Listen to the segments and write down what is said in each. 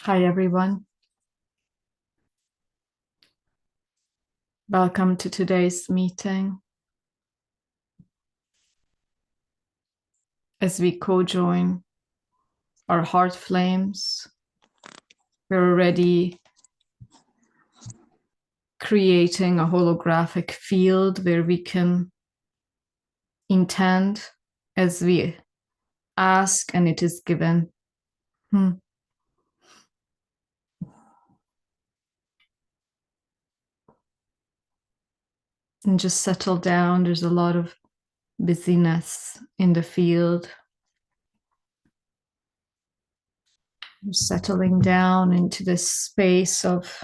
Hi, everyone. Welcome to today's meeting. As we co-join our heart flames, we're already creating a holographic field where we can intend as we ask and it is given. And just settle down. There's a lot of busyness in the field. You're settling down into this space of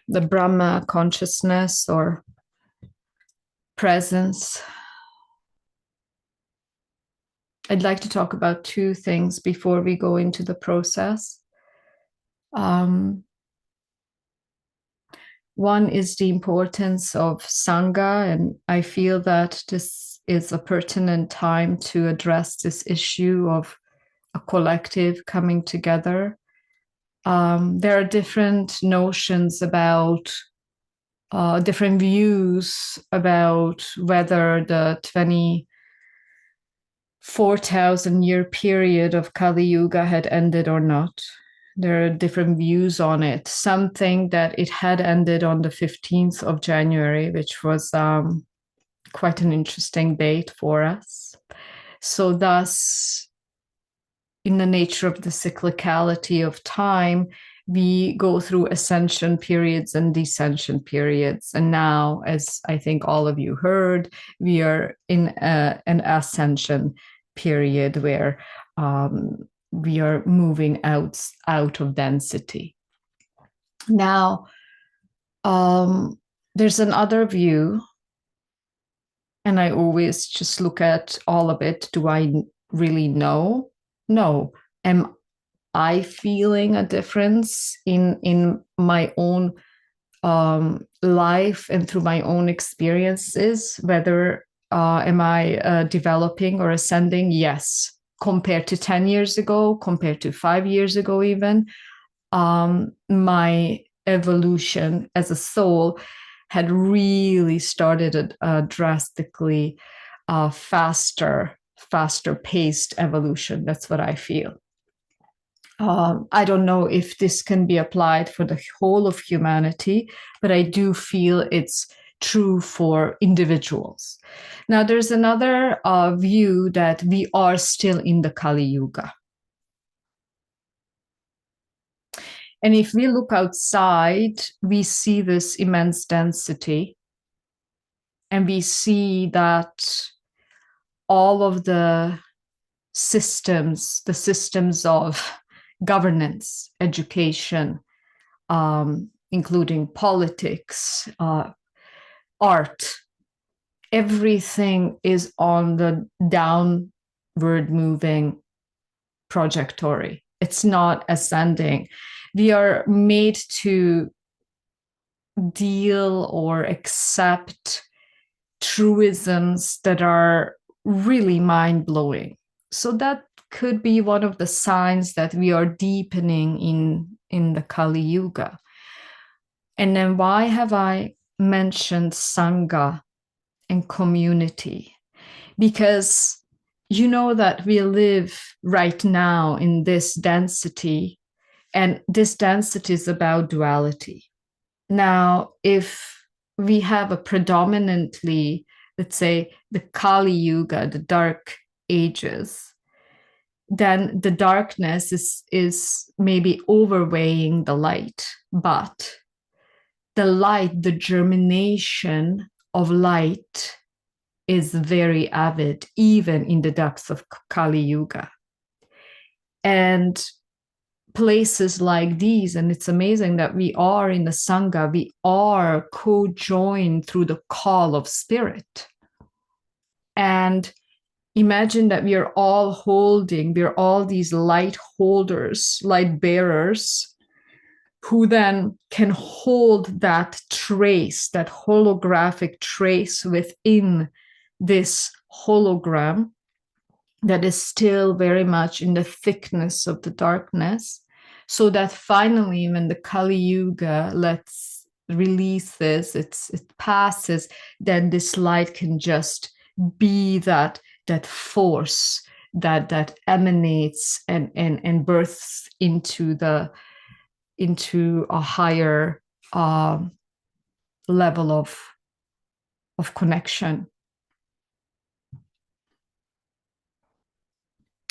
the Brahma consciousness or presence. I'd like to talk about two things before we go into the process. One is the importance of Sangha, and I feel that this is a pertinent time to address this issue of a collective coming together. There are different notions about different views about whether the 24,000 year period of Kali Yuga had ended or not. There are different views on it. Some think that it had ended on the 15th of January, which was quite an interesting date for us. So thus, in the nature of the cyclicality of time, we go through ascension periods and descension periods. And now, as I think all of you heard, we are in an ascension period where we are moving out of density. Now, there's another view, and I always just look at all of it. Do I really know? No. Am I feeling a difference in my own life and through my own experiences? Whether am I developing or ascending? Yes. Compared to 10 years ago, compared to 5 years ago, even, my evolution as a soul had really started a drastically faster paced evolution. That's what I feel. I don't know if this can be applied for the whole of humanity, but I do feel it's true for individuals. Now, there's another view that we are still in the Kali Yuga. And if we look outside, we see this immense density. And we see that all of the systems of governance, education, including politics, art, everything is on the downward moving trajectory. It's not ascending. We are made to deal or accept truisms that are really mind-blowing. So that could be one of the signs that we are deepening in the Kali Yuga. And then why have I mentioned Sangha and community? Because you know that we live right now in this density, and this density is about duality. Now, if we have a predominantly, let's say, the Kali Yuga, the dark ages, then the darkness is maybe overweighing the light, but the light, the germination of light is very avid, even in the depths of Kali Yuga. And places like these, and it's amazing that we are in the Sangha, we are co-joined through the call of spirit. And imagine that we are all these light holders, light bearers, who then can hold that trace, that holographic trace within this hologram, that is still very much in the thickness of the darkness, so that finally, when the Kali Yuga lets release this, it passes, then this light can just be that force that emanates and births into a higher level of connection.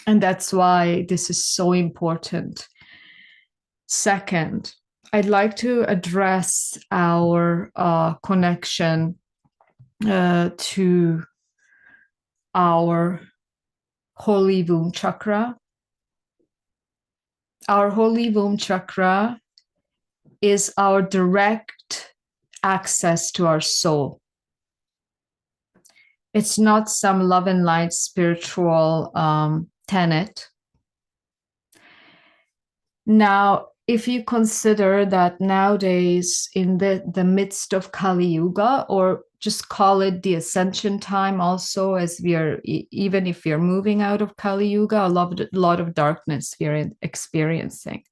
And that's why this is so important. Second, I'd like to address our connection to our holy womb chakra. Our holy womb chakra is our direct access to our soul. It's not some love and light spiritual tenet. Now, if you consider that nowadays, in the midst of Kali Yuga, or just call it the ascension time also, as we are, even if we are moving out of Kali Yuga, a lot of darkness we are experiencing.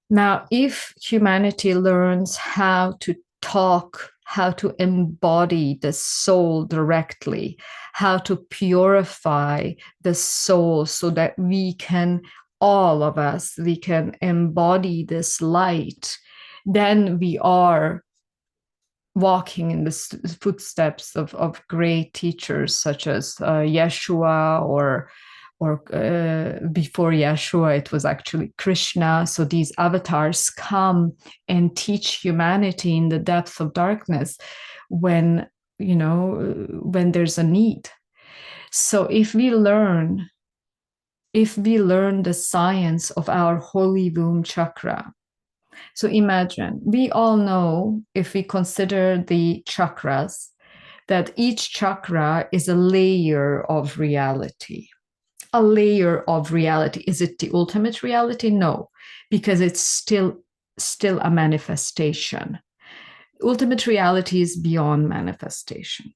Now, if humanity learns how to talk, how to embody the soul directly, how to purify the soul so that we can, all of us, we can embody this light, then we are walking in the footsteps of great teachers such as Yeshua, or before Yeshua, it was actually Krishna. So these avatars come and teach humanity in the depths of darkness when there's a need. So if we learn the science of our holy womb chakra, so imagine, we all know, if we consider the chakras, that each chakra is a layer of reality. A layer of reality. Is it the ultimate reality? No, because it's still a manifestation. Ultimate reality is beyond manifestation.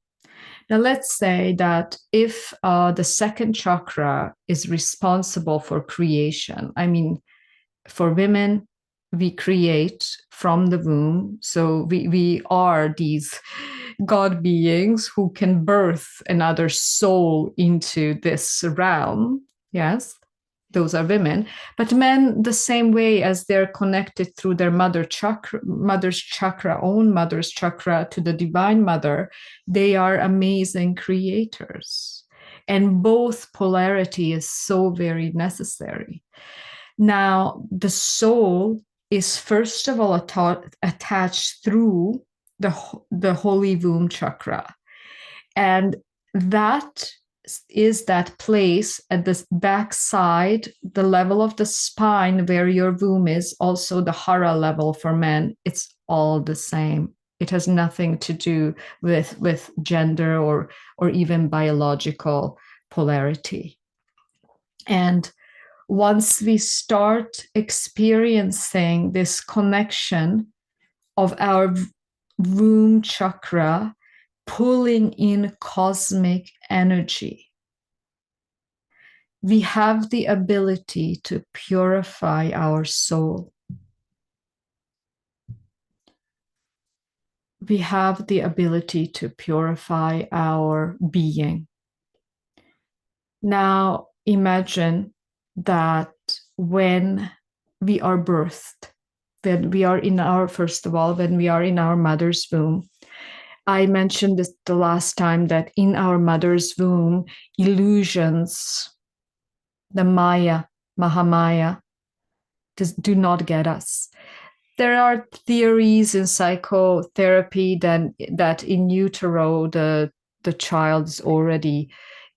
Now, let's say that if the second chakra is responsible for creation, I mean, for women, we create from the womb. So we are these God beings who can birth another soul into this realm. Yes, those are women. But men, the same way as they're connected through their mother's chakra to the divine mother, they are amazing creators. And both polarity is so very necessary. Now, the soul is first of all attached through the holy womb chakra. And that is that place at the backside, the level of the spine where your womb is, also the hara level for men. It's all the same. It has nothing to do with gender or even biological polarity. And once we start experiencing this connection of our womb chakra pulling in cosmic energy, we have the ability to purify our soul. We have the ability to purify our being. Now, imagine that when we are birthed, when we are in our, first of all, when we are in our mother's womb, I mentioned this the last time, that in our mother's womb, illusions, the Maya, Mahamaya, do not get us. There are theories in psychotherapy that in utero, the child is already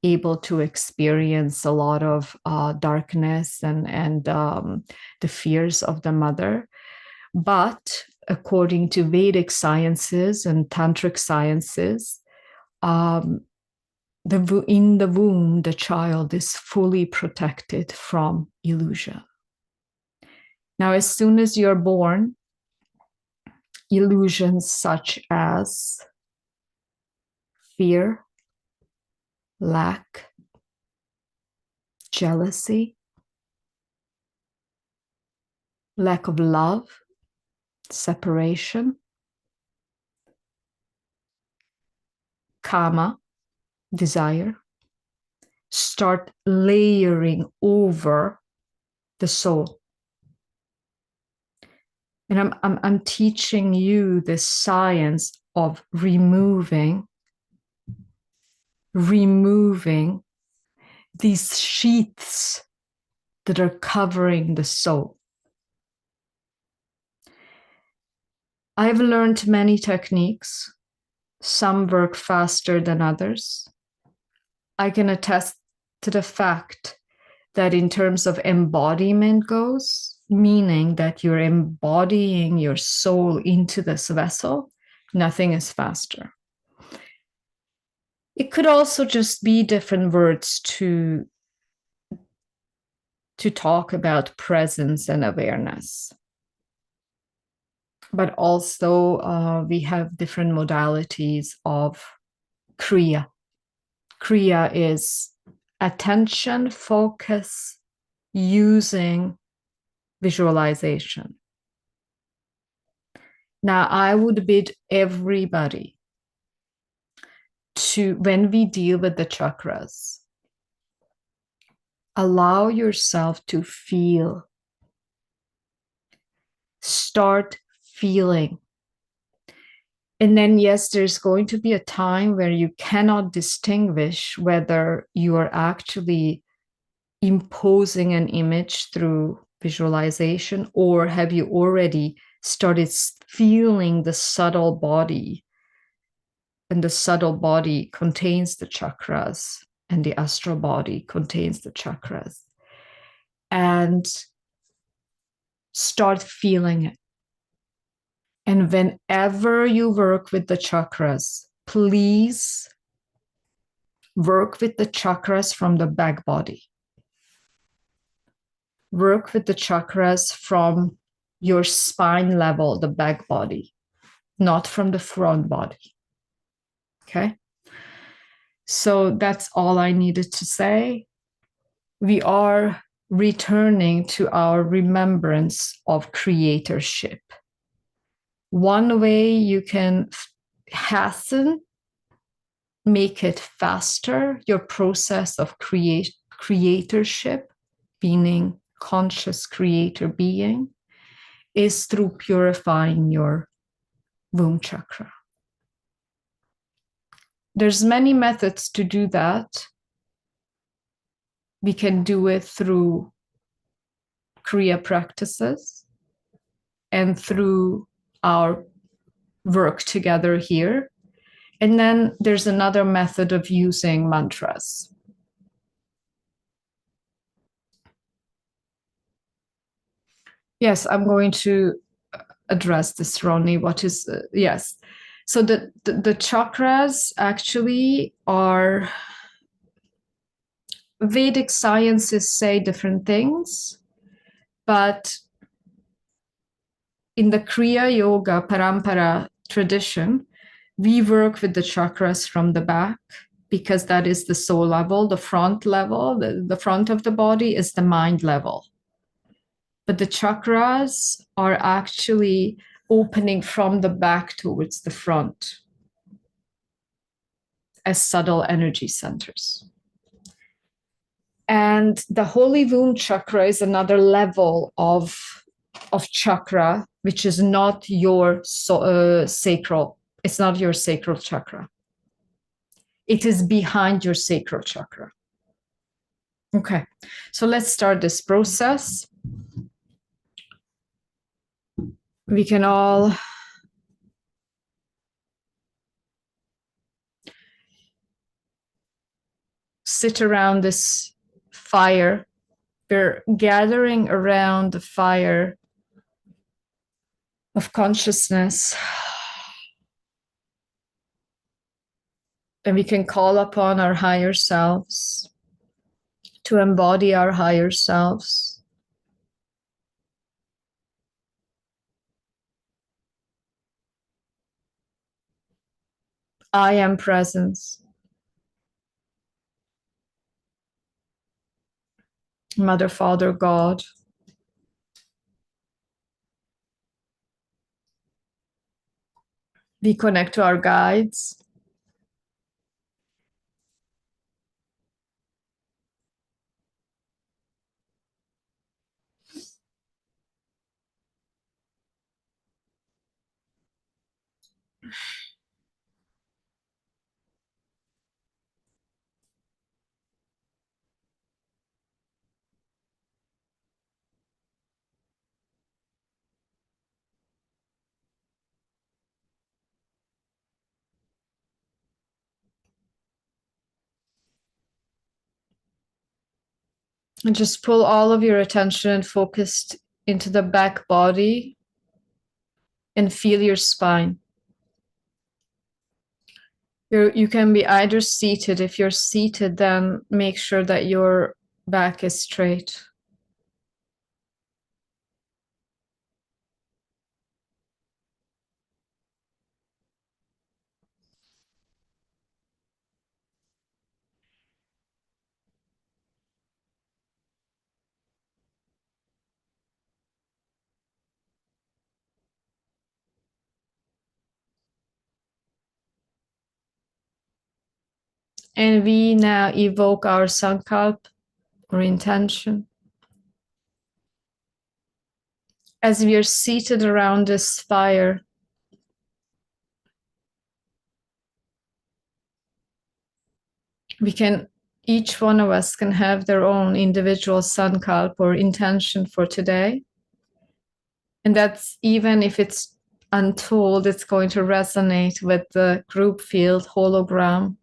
able to experience a lot of darkness and the fears of the mother. But according to Vedic sciences and tantric sciences, in the womb, the child is fully protected from illusion. Now, as soon as you're born, illusions such as fear, lack, jealousy, lack of love, separation, kama, desire, start layering over the soul. And I'm teaching you the science of removing these sheaths that are covering the soul. I've learned many techniques. Some work faster than others. I can attest to the fact that in terms of embodiment goes, meaning that you're embodying your soul into this vessel, nothing is faster. It could also just be different words to talk about presence and awareness. But also we have different modalities of Kriya. Kriya is attention, focus, using visualization. Now, I would bid everybody to, when we deal with the chakras, allow yourself to feel. Start feeling. And then, yes, there's going to be a time where you cannot distinguish whether you are actually imposing an image through visualization, or have you already started feeling the subtle body, and the subtle body contains the chakras, and the astral body contains the chakras, and start feeling it. And whenever you work with the chakras, please work with the chakras from the back body. Work with the chakras from your spine level, the back body, not from the front body. Okay? So that's all I needed to say. We are returning to our remembrance of creatorship. One way you can hasten, make it faster, your process of creatorship, meaning conscious creator being, is through purifying your womb chakra. There's many methods to do that. We can do it through Kriya practices and through our work together here. And then there's another method of using mantras. Yes, I'm going to address this, Ronnie. What is, yes. So the chakras actually are, Vedic sciences say different things, but in the Kriya Yoga Parampara tradition, we work with the chakras from the back because that is the soul level. The front level, the front of the body is the mind level. But the chakras are actually opening from the back towards the front as subtle energy centers. And the holy womb chakra is another level of chakra, which is not your sacral. It's not your sacral chakra. It is behind your sacral chakra. Okay, so let's start this process. We can all sit around this fire. We're gathering around the fire of consciousness. And we can call upon our higher selves to embody our higher selves. I am presence. Mother, Father, God. We connect to our guides. And just pull all of your attention focused into the back body and feel your spine. You can be either seated. If you're seated, then make sure that your back is straight. And we now evoke our sankalp or intention. As we are seated around this fire, each one of us can have their own individual sankalp or intention for today. And that's even if it's untold, it's going to resonate with the group field hologram.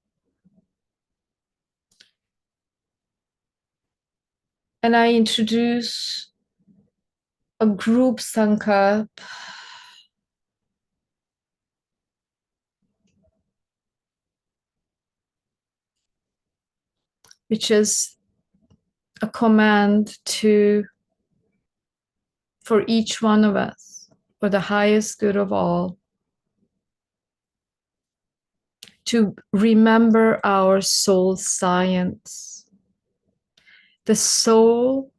And I introduce a group sankalp which is a command for each one of us, for the highest good of all, to remember our soul science. The soul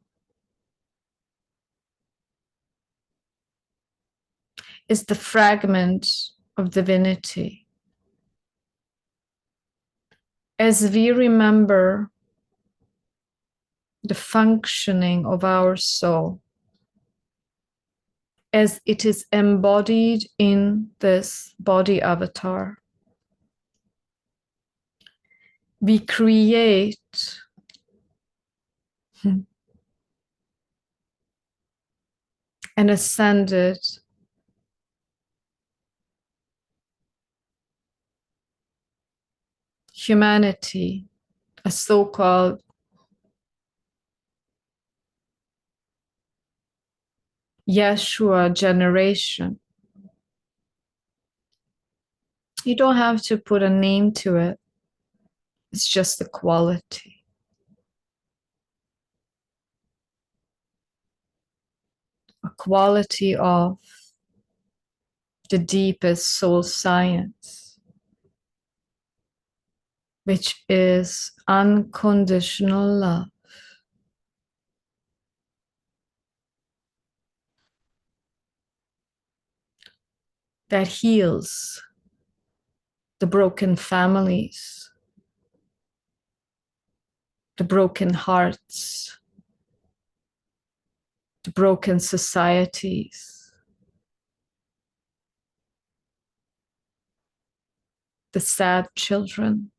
is the fragment of divinity. As we remember the functioning of our soul, as it is embodied in this body avatar, we create an ascended humanity, a so-called Yeshua generation. You don't have to put a name to it. It's just a quality. A quality of the deepest soul science, which is unconditional love. That heals the broken families, the broken hearts, the broken societies, the sad children.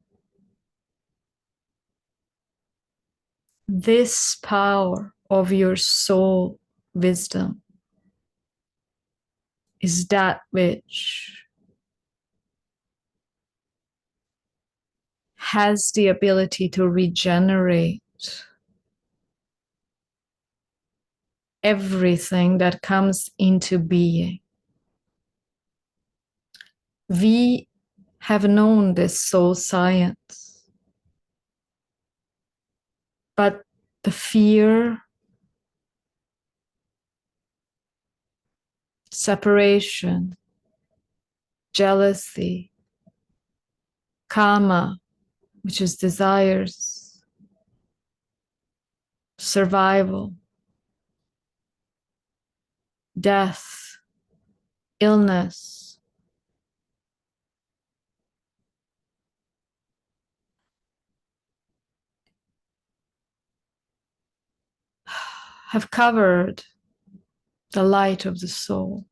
This power of your soul wisdom is that which has the ability to regenerate everything that comes into being. We have known this soul science, but the fear, separation, jealousy, kama, which is desires, survival, death, illness, have covered the light of the soul.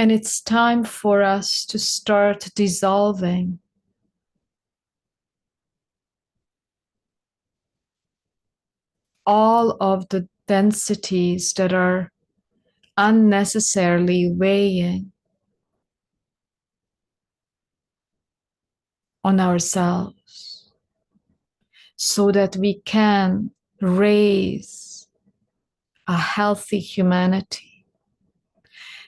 And it's time for us to start dissolving all of the densities that are unnecessarily weighing on ourselves so that we can raise a healthy humanity,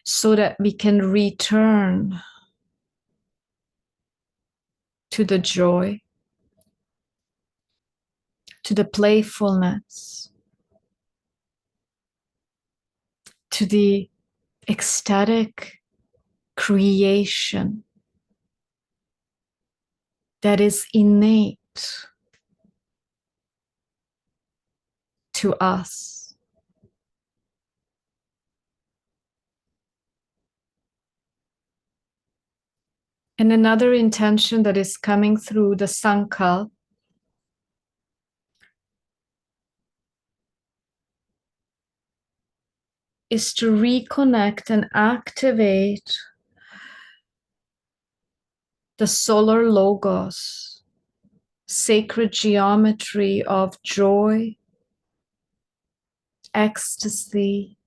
so that we can return to the joy, to the playfulness, to the ecstatic creation that is innate to us. And another intention that is coming through the Sankalp is to reconnect and activate the solar logos, sacred geometry of joy, ecstasy,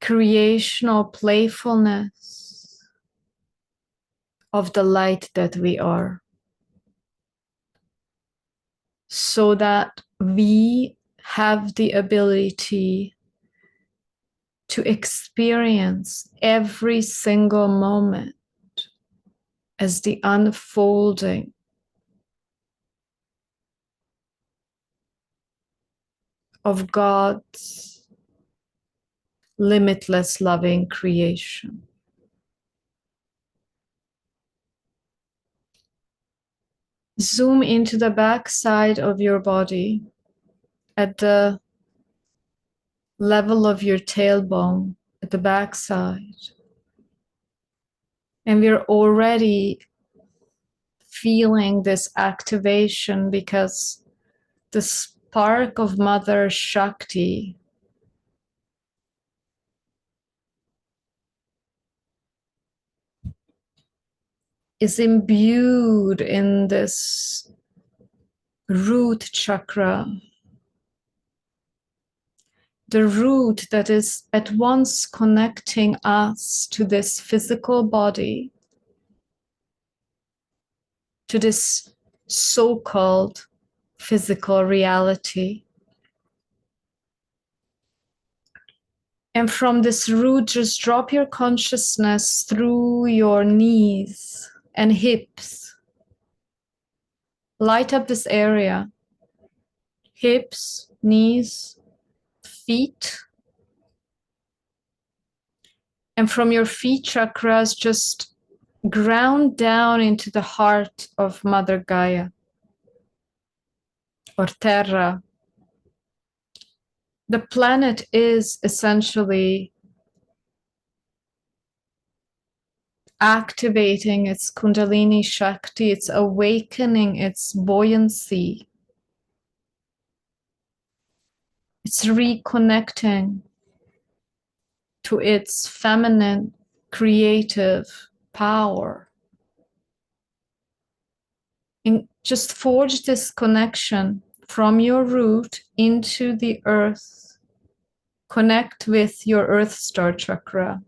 creational playfulness of the light that we are, so that we have the ability to experience every single moment as the unfolding of God's limitless loving creation. Zoom into the back side of your body at the level of your tailbone, at the back side. And we're already feeling this activation because the spark of Mother Shakti is imbued in this root chakra, the root that is at once connecting us to this physical body, to this so-called physical reality. And from this root, just drop your consciousness through your knees and hips. Light up this area. Hips, knees, feet. And from your feet chakras, just ground down into the heart of Mother Gaia, or Terra. The planet is essentially activating its Kundalini Shakti, it's awakening its buoyancy. It's reconnecting to its feminine, creative power. And just forge this connection from your root into the earth. Connect with your Earth Star chakra.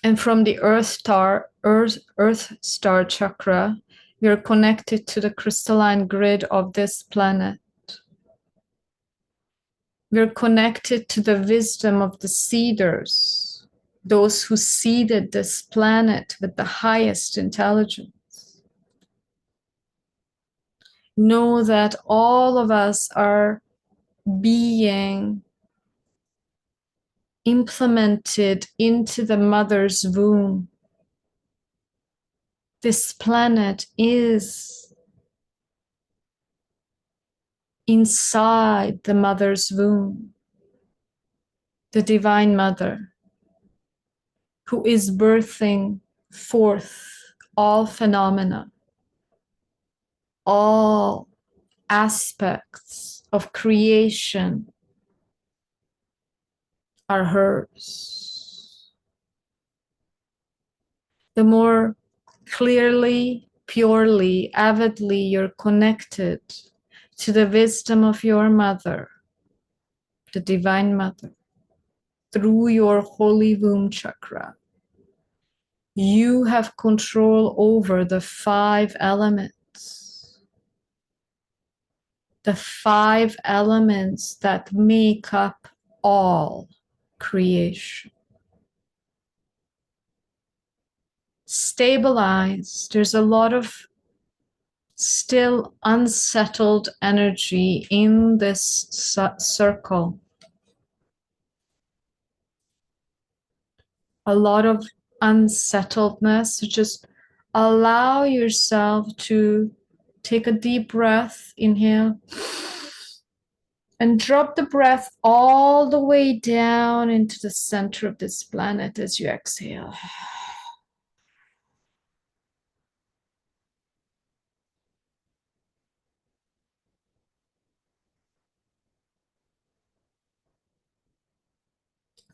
And from the Earth Star chakra, you're connected to the crystalline grid of this planet. We're connected to the wisdom of the seeders, those who seeded this planet with the highest intelligence. Know that all of us are being implemented into the mother's womb. This planet is inside the mother's womb, the Divine Mother, who is birthing forth all phenomena, all aspects of creation are hers. The more clearly, purely, avidly you're connected to the wisdom of your mother, the Divine Mother, through your holy womb chakra, you have control over the 5 elements. The 5 elements that make up all creation. Stabilize. There's a lot of still unsettled energy in this circle. A lot of unsettledness. So just allow yourself to take a deep breath, inhale, and drop the breath all the way down into the center of this planet as you exhale.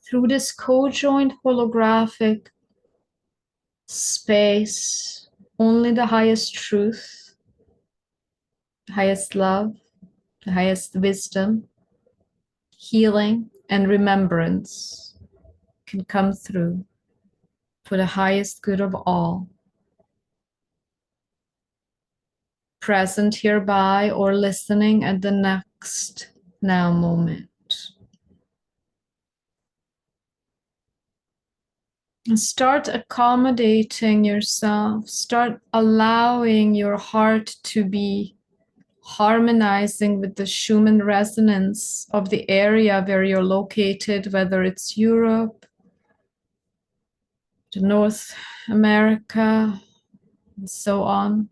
Through this co-joined holographic space, only the highest truth, the highest love, the highest wisdom, healing, and remembrance can come through for the highest good of all, present hereby or listening at the next now moment. And start accommodating yourself, start allowing your heart to be harmonizing with the Schumann resonance of the area where you're located, whether it's Europe, North America, and so on.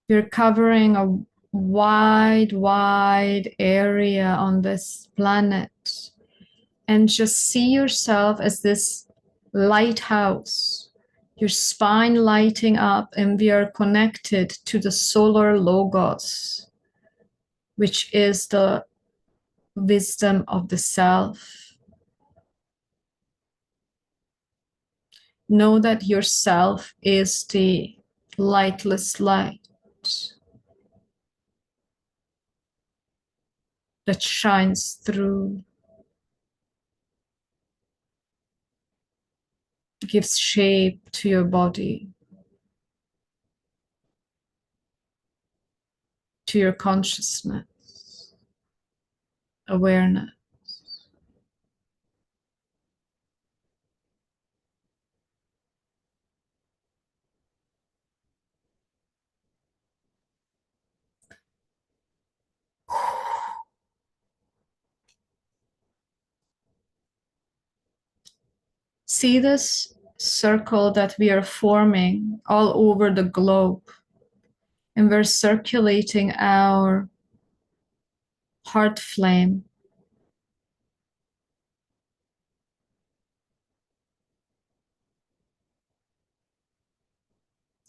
You're covering a wide, wide area on this planet. And just see yourself as this lighthouse, your spine lighting up, and we are connected to the solar logos, which is the wisdom of the self. Know that yourself is the lightless light that shines through, gives shape to your body, to your consciousness, awareness. See this circle that we are forming all over the globe, and we're circulating our heart flame.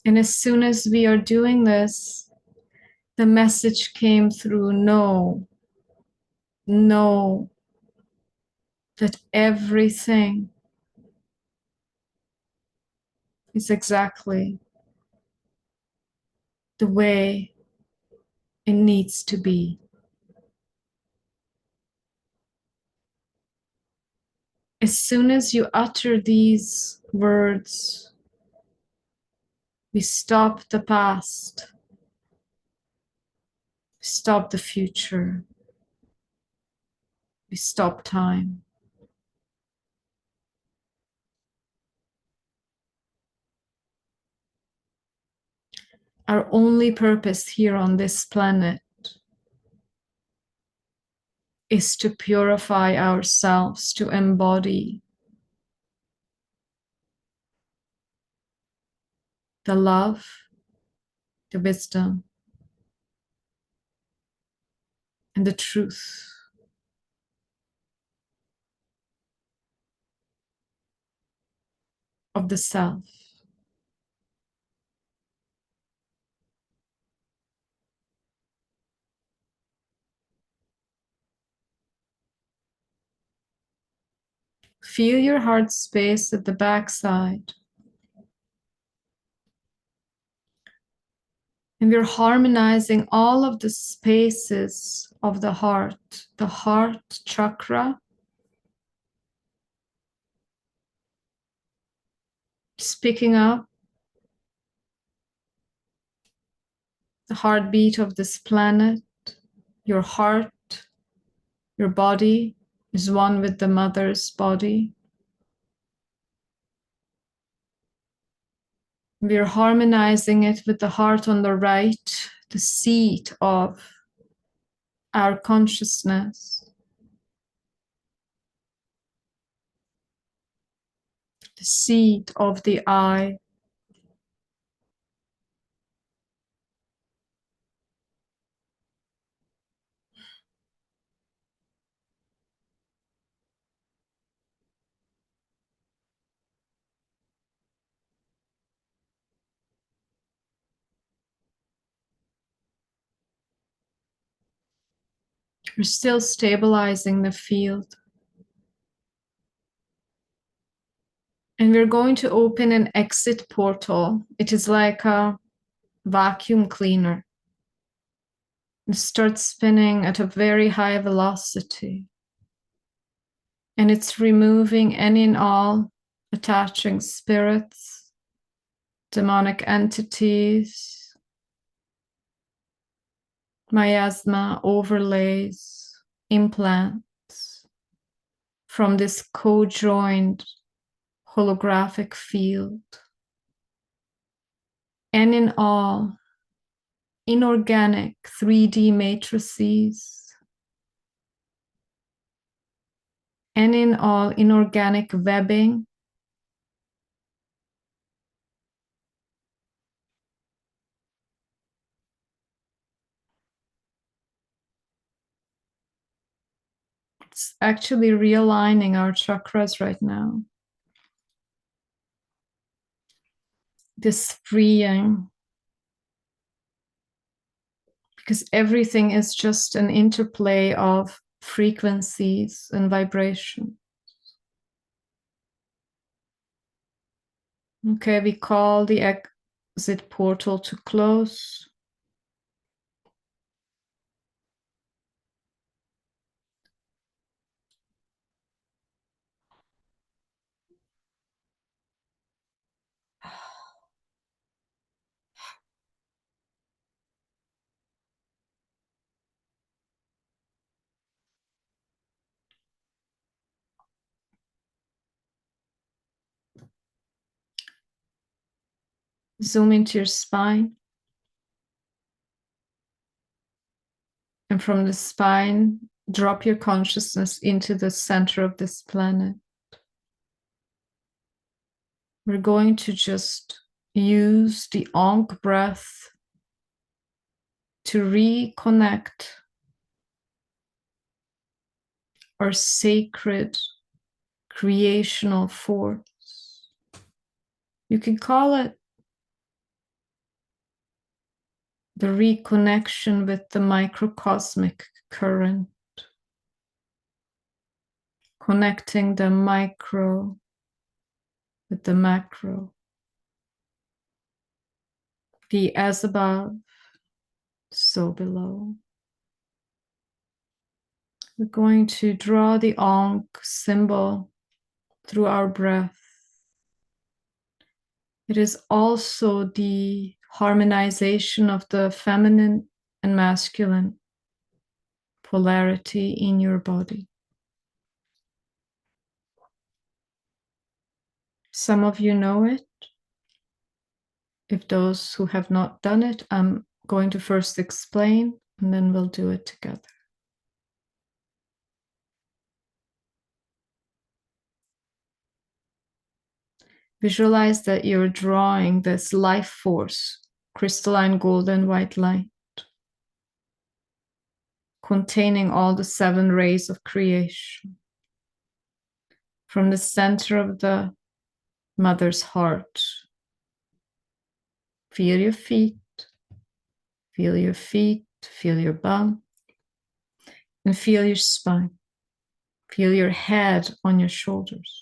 And as soon as we are doing this, the message came through, know that everything is exactly the way it needs to be. As soon as you utter these words, we stop the past, we stop the future, we stop time. Our only purpose here on this planet is to purify ourselves, to embody the love, the wisdom, and the truth of the self. Feel your heart space at the backside. And we're harmonizing all of the spaces of the heart chakra, just picking up the heartbeat of this planet. Your heart, your body is one with the mother's body. We're harmonizing it with the heart on the right, the seat of our consciousness, the seat of the I. We're still stabilizing the field. And we're going to open an exit portal. It is like a vacuum cleaner. It starts spinning at a very high velocity. And it's removing any and all attaching spirits, demonic entities, miasma, overlays, implants from this co-joined holographic field. And in all inorganic 3D matrices, and in all inorganic webbing, it's actually realigning our chakras right now. This freeing, because everything is just an interplay of frequencies and vibration. Okay, we call the exit portal to close. Zoom into your spine. And from the spine, drop your consciousness into the center of this planet. We're going to just use the Ankh breath to reconnect our sacred creational force. You can call it the reconnection with the microcosmic current, connecting the micro with the macro, the as above, so below. We're going to draw the Ankh symbol through our breath. It is also the harmonization of the feminine and masculine polarity in your body. Some of you know it. if those who have not done it, I'm going to first explain and then we'll do it together. Visualize that you're drawing this life force, crystalline golden white light, containing all the 7 rays of creation from the center of the mother's heart. Feel your feet, feel your feet, feel your bum, and feel your spine. Feel your head on your shoulders.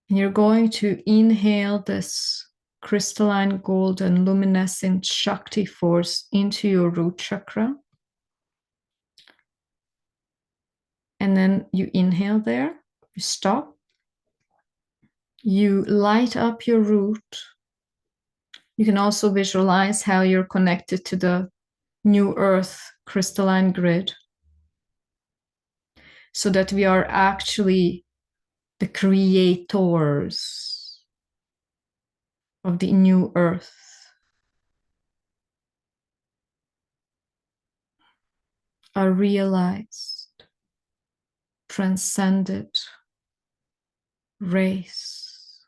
And you're going to inhale this crystalline golden luminescent Shakti force into your root chakra. And then you inhale there, you stop, you light up your root. You can also visualize how you're connected to the new earth crystalline grid, so that we are actually the creators of the new earth. A realized, transcended race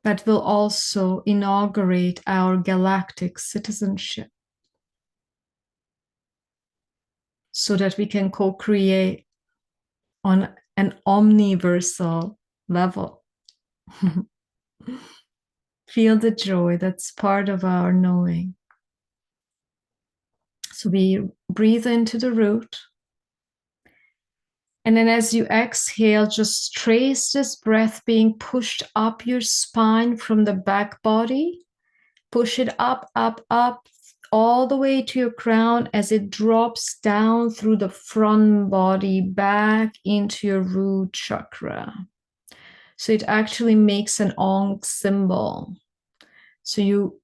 that will also inaugurate our galactic citizenship, so that we can co-create on an omniversal level. Feel the joy that's part of our knowing. So we breathe into the root. And then as you exhale, just trace this breath being pushed up your spine from the back body. Push it up, up, up, all the way to your crown as it drops down through the front body back into your root chakra. So it actually makes an Ong symbol. So you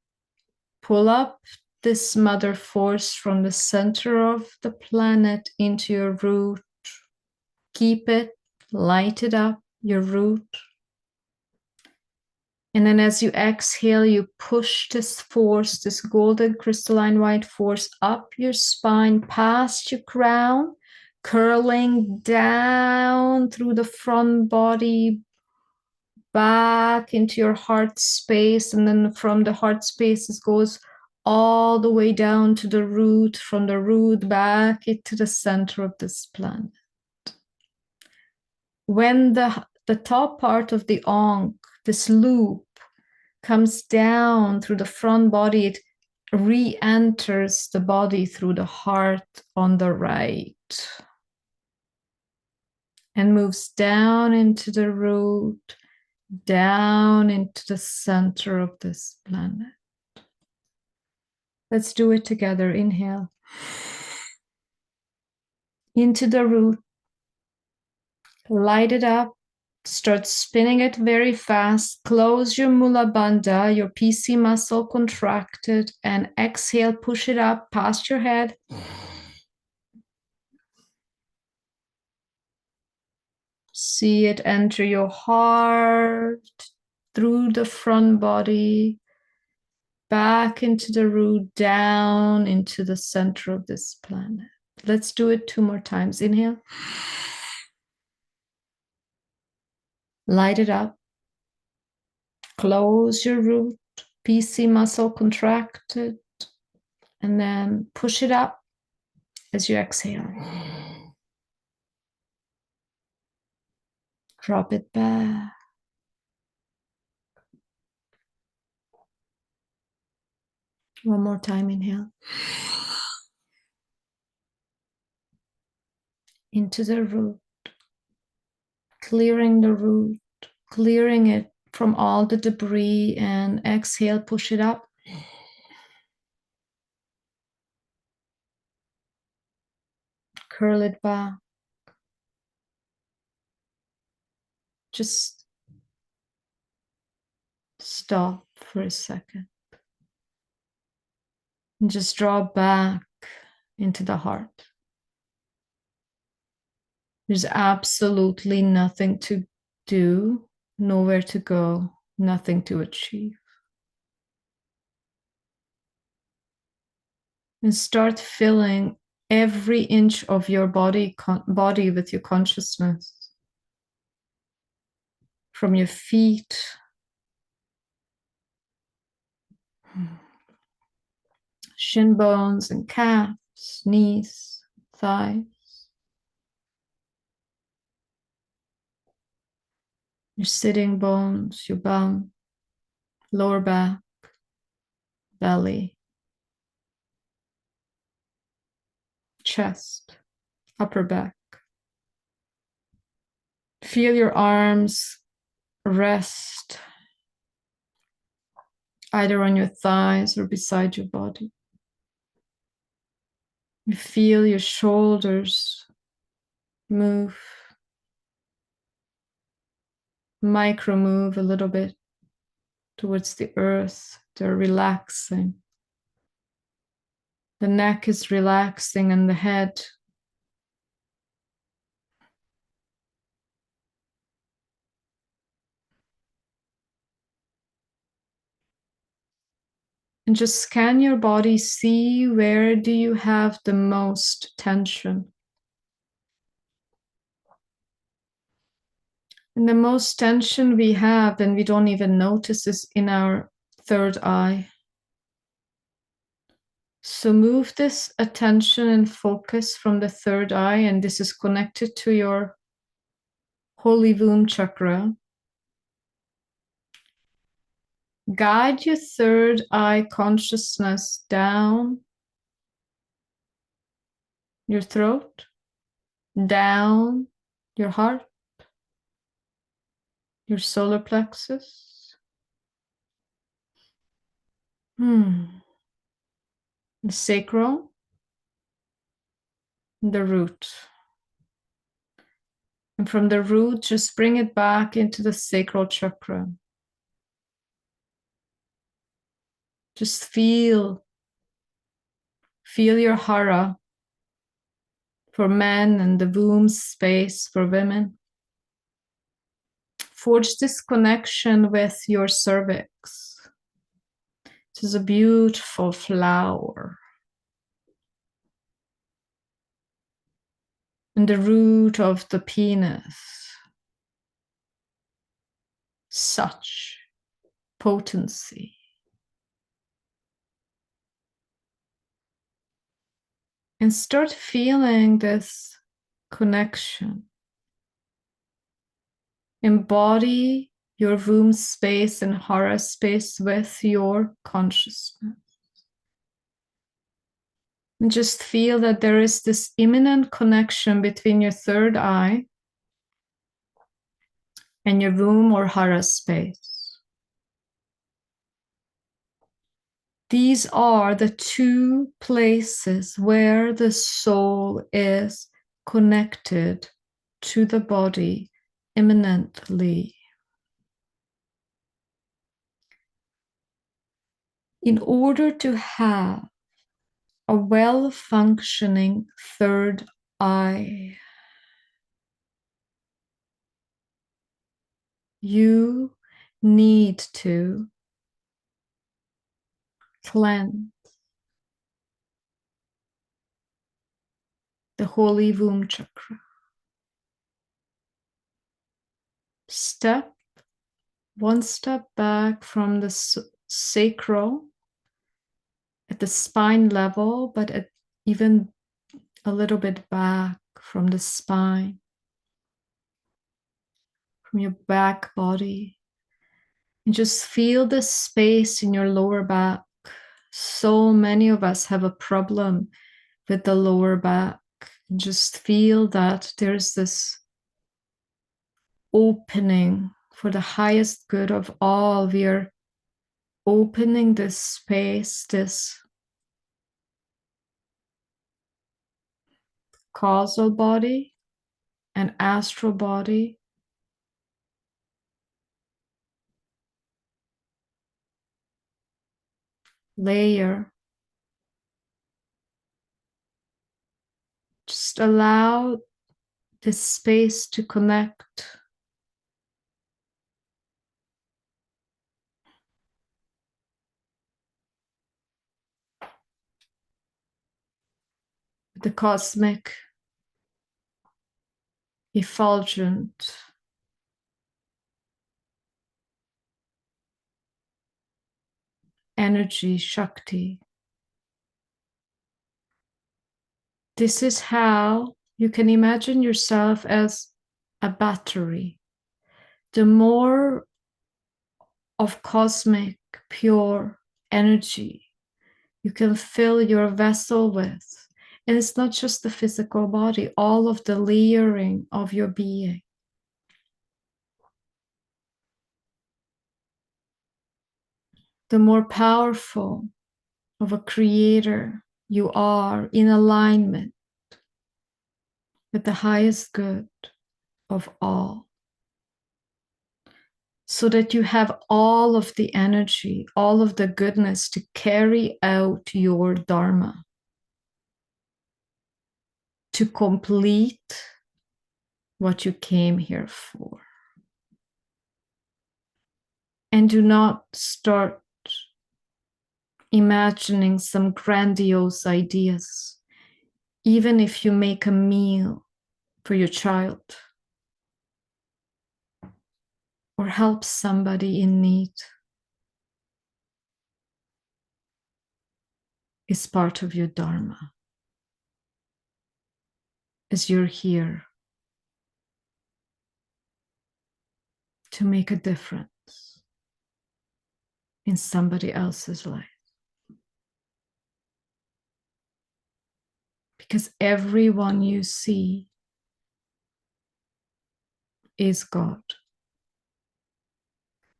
pull up this mother force from the center of the planet into your root. Keep it, light it up, your root. And then as you exhale, you push this force, this golden crystalline white force up your spine, past your crown, curling down through the front body, back into your heart space. And then from the heart space, it goes all the way down to the root, from the root back into the center of this planet. When the top part of the Ankh, this loop, comes down through the front body, it re-enters the body through the heart on the right and moves down into the root, down into the center of this planet. Let's do it together. Inhale. Into the root. Light it up. Start spinning it very fast. Close your Mula Bandha, your PC muscle contracted, and exhale, push it up past your head. See it enter your heart, through the front body, back into the root, down into the center of this planet. Let's do it 2 more times. Inhale. Light it up. Close your root, PC muscle contracted, and then push it up as you exhale. Drop it back. One more time, inhale. Into the root, clearing the root, clearing it from all the debris, and exhale, push it up. Curl it back. Just stop for a second. And just draw back into the heart. There's absolutely nothing to do, nowhere to go, nothing to achieve. And start filling every inch of your body with your consciousness. From your feet, shin bones and calves, knees, thighs, your sitting bones, your bum, lower back, belly, chest, upper back. Feel your arms rest either on your thighs or beside your body. You feel your shoulders move, micro move a little bit towards the earth. They're relaxing. The neck is relaxing and the head. And just scan your body, see where do you have the most tension. And the most tension we have, and we don't even notice, is in our third eye. So move this attention and focus from the third eye, and this is connected to your holy womb chakra. Guide your third eye consciousness down your throat, down your heart, your solar plexus. The sacral, the root. And from the root, just bring it back into the sacral chakra. Just feel your hara for men and the womb space for women. Forge this connection with your cervix. It is a beautiful flower. And the root of the penis. Such potency. And start feeling this connection. Embody your womb space and hara space with your consciousness. And just feel that there is this imminent connection between your third eye and your womb or hara space. These are the two places where the soul is connected to the body imminently. In order to have a well-functioning third eye, you need to cleanse the holy womb chakra. One step back from the sacral at the spine level, but even a little bit back from the spine, from your back body. And just feel the space in your lower back. So many of us have a problem with the lower back. Just feel that there's this opening for the highest good of all. We are opening this space, this causal body and astral body. Layer. Just allow this space to connect with the cosmic, effulgent, energy, Shakti. This is how you can imagine yourself as a battery. The more of cosmic, pure energy you can fill your vessel with, and it's not just the physical body, all of the layering of your being. The more powerful of a creator you are in alignment with the highest good of all. So that you have all of the energy, all of the goodness to carry out your Dharma, to complete what you came here for. And do not start imagining some grandiose ideas, even if you make a meal for your child or help somebody in need, is part of your Dharma, as you're here to make a difference in somebody else's life. Because everyone you see is God.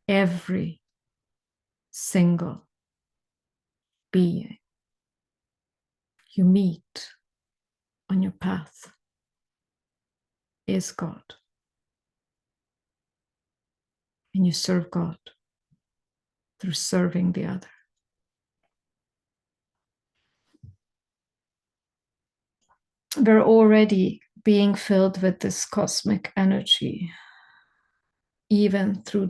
Every single being you meet on your path is God. And you serve God through serving the other. We're already being filled with this cosmic energy, even through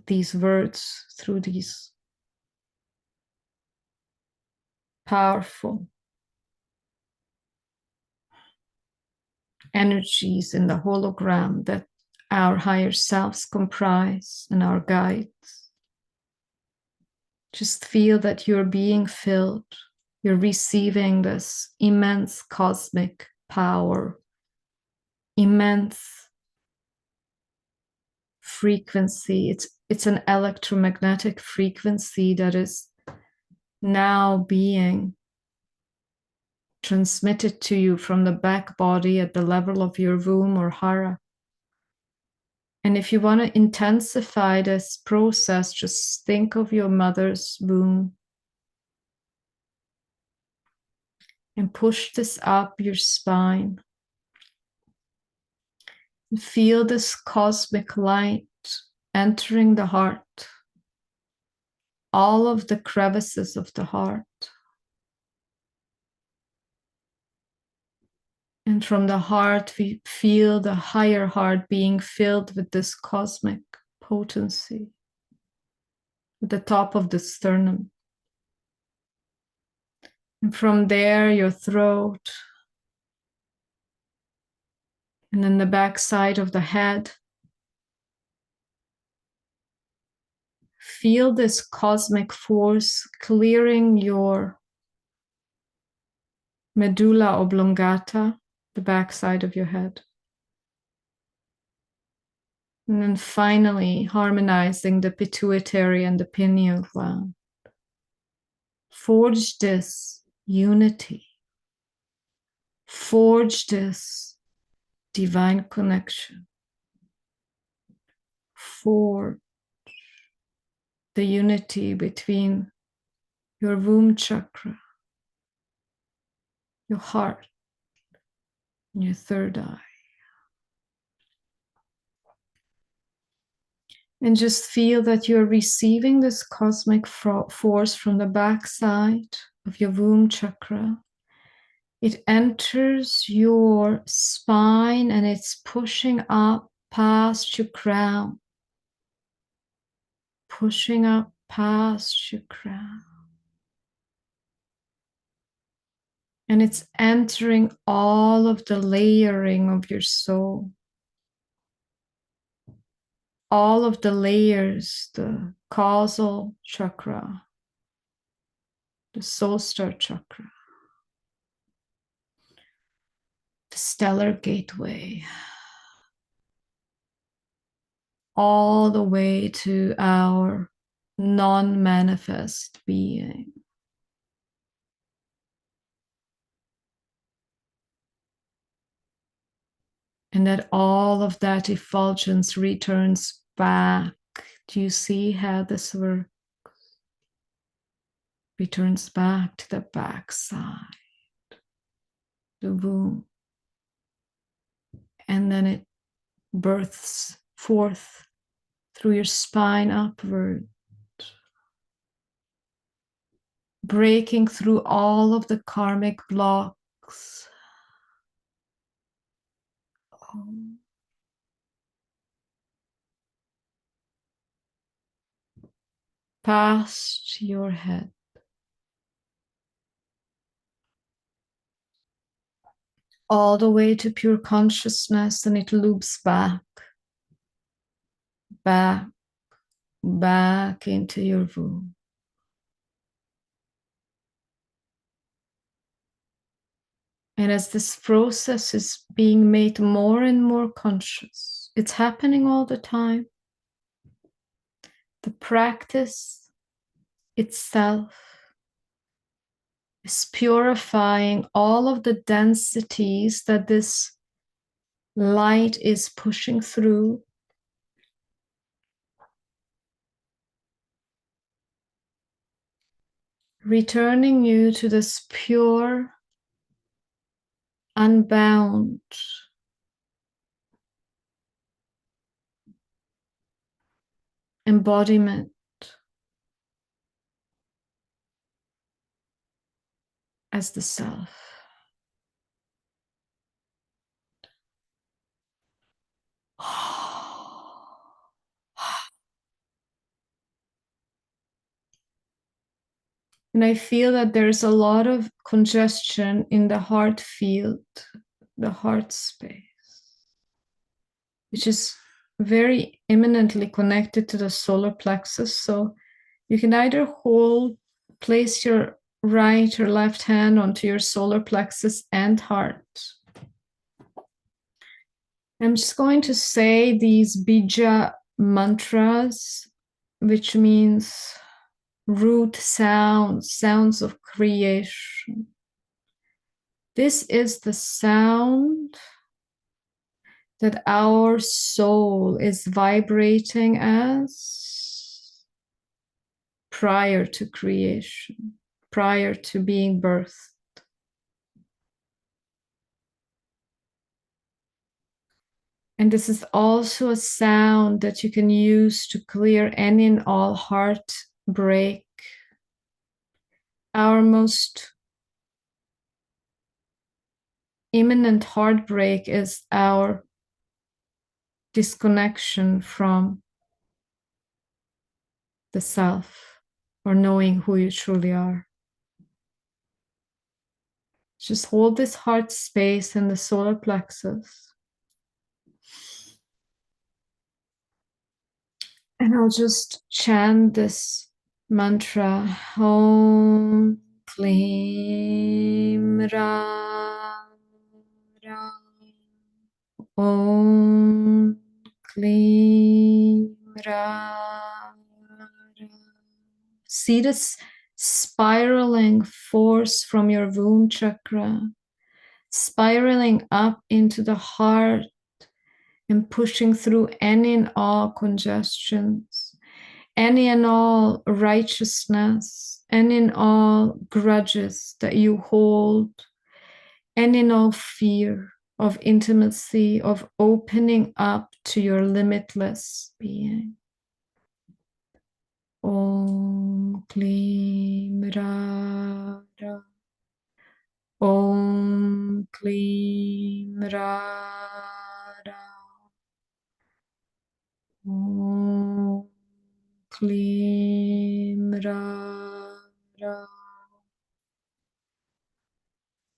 these words, through these powerful energies in the hologram that our higher selves comprise and our guides. Just feel that you're being filled, you're receiving this immense cosmic power, immense frequency. It's an electromagnetic frequency that is now being transmitted to you from the back body at the level of your womb or hara. And if you want to intensify this process, just think of your mother's womb and push this up your spine. And feel this cosmic light entering the heart, all of the crevices of the heart. And from the heart, we feel the higher heart being filled with this cosmic potency at the top of the sternum. And from there, your throat, and then the back side of the head. Feel this cosmic force clearing your medulla oblongata, the back side of your head. And then finally, harmonizing the pituitary and the pineal gland. Forge this unity. Forge this divine connection. Forge the unity between your womb chakra, your heart, and your third eye. And just feel that you're receiving this cosmic force from the back side of your womb chakra. It enters your spine and it's pushing up past your crown, pushing up past your crown. And it's entering all of the layering of your soul, all of the layers, the causal chakra, the soul star chakra, the stellar gateway, all the way to our non-manifest being. And that all of that effulgence returns back. Do you see how this works? Returns back to the backside, the womb. And then it births forth through your spine upward, breaking through all of the karmic blocks. Past your head. All the way to pure consciousness, and it loops back, back, back into your womb. And as this process is being made more and more conscious, it's happening all the time. The practice itself is purifying all of the densities that this light is pushing through. Returning you to this pure, unbound, embodiment as the self. And I feel that there's a lot of congestion in the heart field, the heart space, which is very eminently connected to the solar plexus. So you can either place your right or left hand onto your solar plexus and heart. I'm just going to say these bija mantras, which means root sounds, sounds of creation. This is the sound that our soul is vibrating as prior to creation, prior to being birthed. And this is also a sound that you can use to clear any and all heartbreak. Our most imminent heartbreak is our disconnection from the self or knowing who you truly are. Just hold this heart space in the solar plexus. And I'll just chant this mantra. Om Klim Ra Ra. Om Klim Ra Ra. See this spiraling force from your womb chakra, spiraling up into the heart and pushing through any and all congestions, any and all righteousness, any and all grudges that you hold, any and all fear of intimacy, of opening up to your limitless being. Om Klim Ra Ra. Om Klim Radha. Om Klim Radha.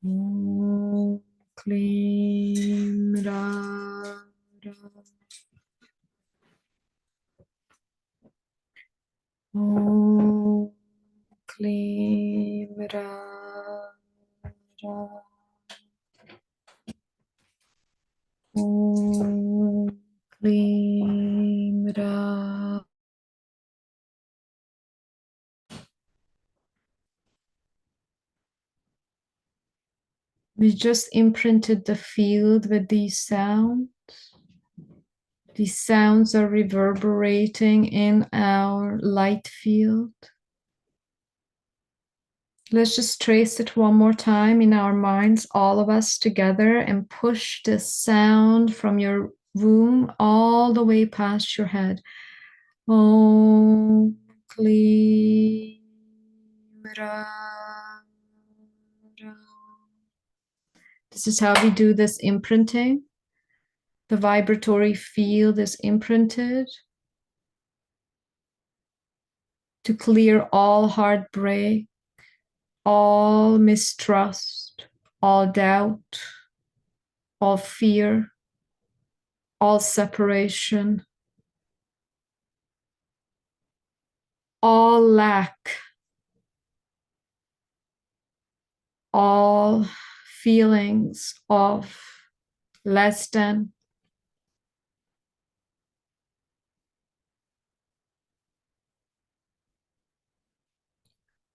Om Klim Radha. Om Klim Radha. Om Klim Radha. We just imprinted the field with these sounds. These sounds are reverberating in our light field. Let's just trace it one more time in our minds, all of us together, and push this sound from your womb all the way past your head. Om Kli Ra. This is how we do this imprinting. The vibratory field is imprinted to clear all heartbreak, all mistrust, all doubt, all fear, all separation, all lack, all feelings of less than,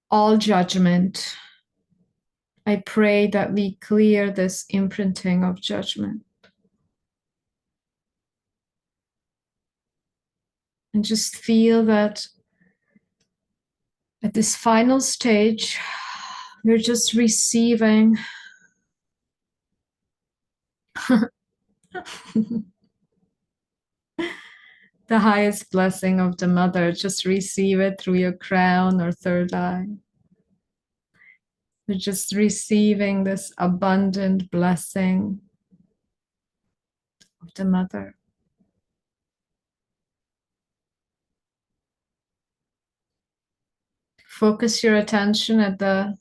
all judgment. I pray that we clear this imprinting of judgment. And just feel that at this final stage, we're just receiving the highest blessing of the mother. Just receive it through your crown or third eye. We're just receiving this abundant blessing of the mother. Focus your attention at the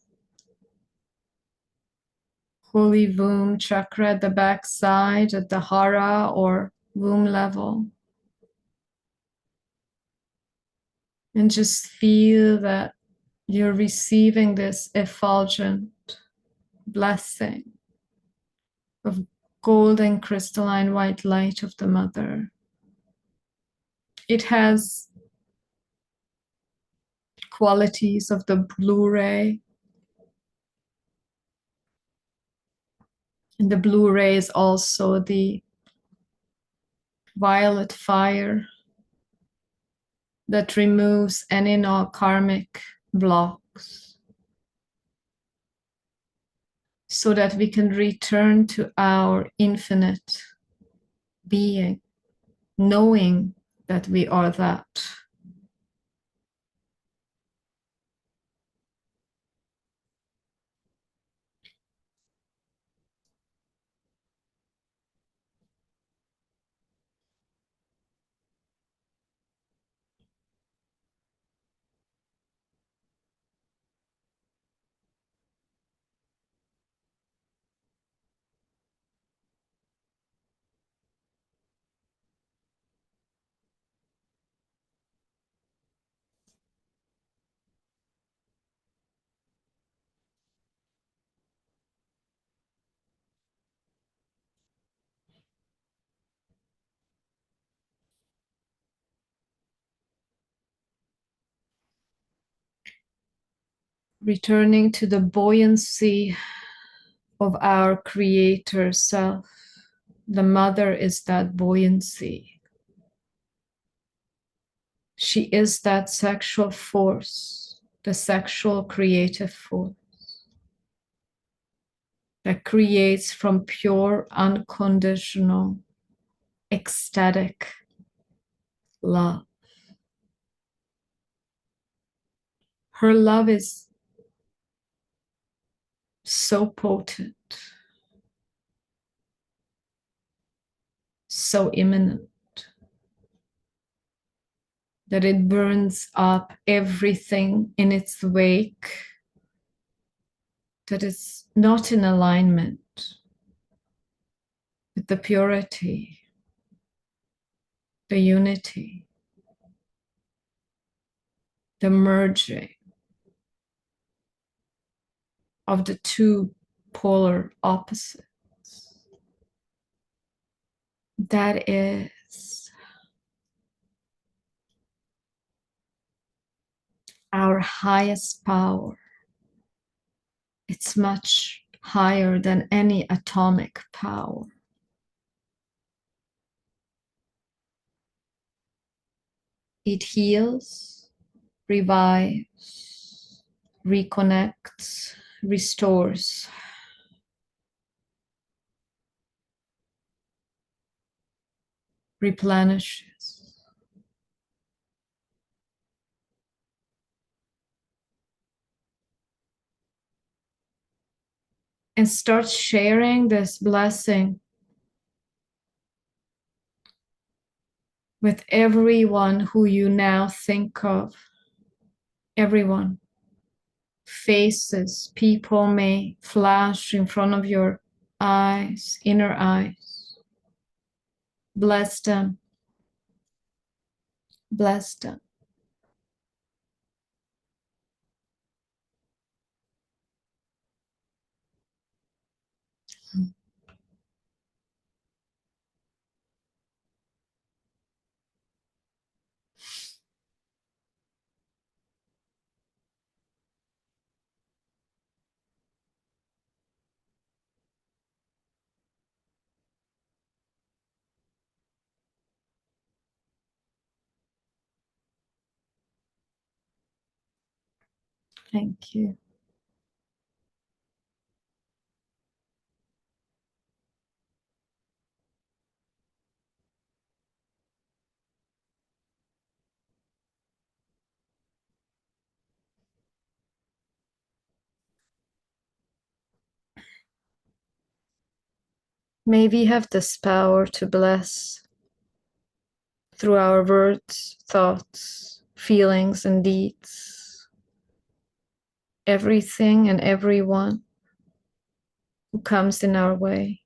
holy womb chakra at the back side, at the hara or womb level. And just feel that you're receiving this effulgent blessing of golden crystalline white light of the mother. It has qualities of the blue ray. And the blue ray is also the violet fire that removes any and all karmic blocks so that we can return to our infinite being, knowing that we are that. Returning to the buoyancy of our creator self. The mother is that buoyancy. She is that sexual force, the sexual creative force that creates from pure, unconditional, ecstatic love. Her love is so potent, so imminent, that it burns up everything in its wake that is not in alignment with the purity, the unity, the merging of the two polar opposites. That is our highest power. It's much higher than any atomic power. It heals, revives, reconnects, restores. Replenishes. And start sharing this blessing with everyone who you now think of. Everyone. Faces, people may flash in front of your eyes, inner eyes. Bless them. Bless them. Thank you. May we have this power to bless through our words, thoughts, feelings, and deeds. Everything and everyone who comes in our way.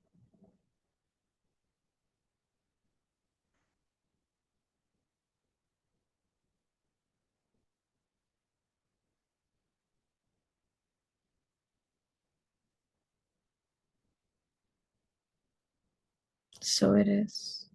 So it is.